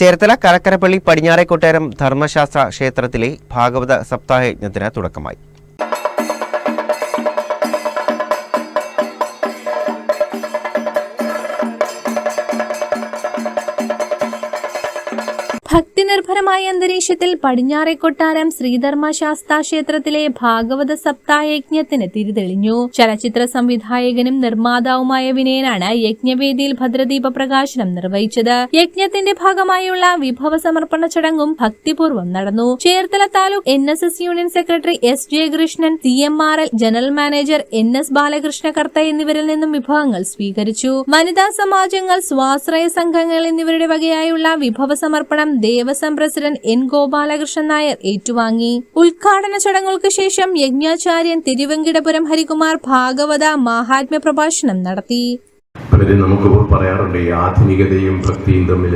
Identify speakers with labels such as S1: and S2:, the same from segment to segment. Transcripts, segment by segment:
S1: ചേർത്തല കലക്കരപ്പള്ളി പടിഞ്ഞാറേക്കൊട്ടാരം ധർമ്മശാസ്ത്ര ക്ഷേത്രത്തിലെ ഭാഗവത സപ്താഹയജ്ഞത്തിന് തുടക്കമായി.
S2: ഭക്തിനിർഭരമായ അന്തരീക്ഷത്തിൽ പടിഞ്ഞാറേക്കൊട്ടാരം ശ്രീധർമ്മശാസ്ത്ര ക്ഷേത്രത്തിലെ ഭാഗവത സപ്താഹയജ്ഞത്തിന് തിരിതെളിഞ്ഞു. ചലച്ചിത്ര സംവിധായകനും നിർമ്മാതാവുമായ വിനയനാണ് യജ്ഞവേദിയിൽ ഭദ്രദീപ പ്രകാശനം നിർവഹിച്ചത്. യജ്ഞത്തിന്റെ ഭാഗമായുള്ള വിഭവ സമർപ്പണ ചടങ്ങും ഭക്തിപൂർവ്വം നടന്നു. Cherthala taluk NSS union secretary S. Jayakrishnan, CMRL general manager NS Balakrishna Kartha എന്നിവരിൽ നിന്നും വിഭവങ്ങൾ സ്വീകരിച്ചു. വനിതാ സമാജങ്ങൾ, സ്വാശ്രയ സംഘങ്ങൾ എന്നിവരുടെ വകയായുള്ള വിഭവ സമർപ്പണം ദേവസ്വം പ്രസിഡന്റ് N. ഗോപാലകൃഷ്ണൻ നായർ ഏറ്റുവാങ്ങി. ഉദ്ഘാടന ചടങ്ങുകൾക്ക് ശേഷം യജ്ഞാചാര്യൻ തിരുവെങ്കിടപുരം ഹരികുമാർ ഭാഗവത മഹാത്മ്യ പ്രഭാഷണം നടത്തി.
S3: നമുക്കിപ്പോൾ പറയാറുണ്ട്, ഈ ആധുനികതയും ഭക്തിയും തമ്മിൽ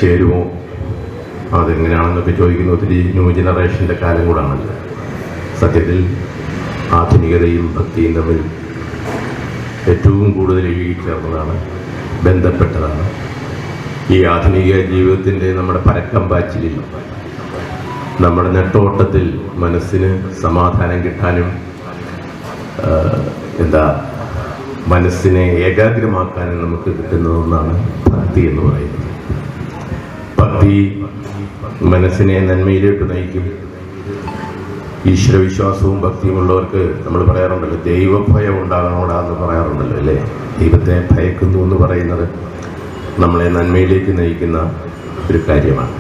S3: ചേരുമോ, അതെങ്ങനെയാണെന്നൊക്കെ ചോദിക്കുന്ന ഒത്തിരി ന്യൂ ജനറേഷൻ്റെ കാലം കൂടാണല്ലോ. സത്യത്തിൽ ആധുനികതയും ഭക്തിയും തമ്മിൽ ഏറ്റവും കൂടുതൽ ചേർന്നതാണ്, ബന്ധപ്പെട്ടതാണ്. ഈ ആധുനിക ജീവിതത്തിൻ്റെ നമ്മുടെ പരക്കം പാച്ചിലിൽ, നമ്മുടെ നെട്ടോട്ടത്തിൽ മനസ്സിന് സമാധാനം കിട്ടാനും മനസ്സിനെ ഏകാഗ്രമാക്കാനും നമുക്ക് കിട്ടുന്ന ഒന്നാണ് ഭക്തി എന്ന് പറയുന്നത്. ഭക്തി മനസ്സിനെ നന്മയിലേക്ക് നയിക്കും. ഈശ്വരവിശ്വാസവും ഭക്തിയുമുള്ളവർക്ക് നമ്മൾ പറയാറുണ്ടല്ലോ, ദൈവഭയം ഉണ്ടാകണോടാ എന്ന് പറയാറുണ്ടല്ലോ അല്ലേ. ദൈവത്തെ ഭയക്കുന്നു എന്ന് പറയുന്നത് നമ്മളെ നന്മയിലേക്ക് നയിക്കുന്ന ഒരു കാര്യമാണ്.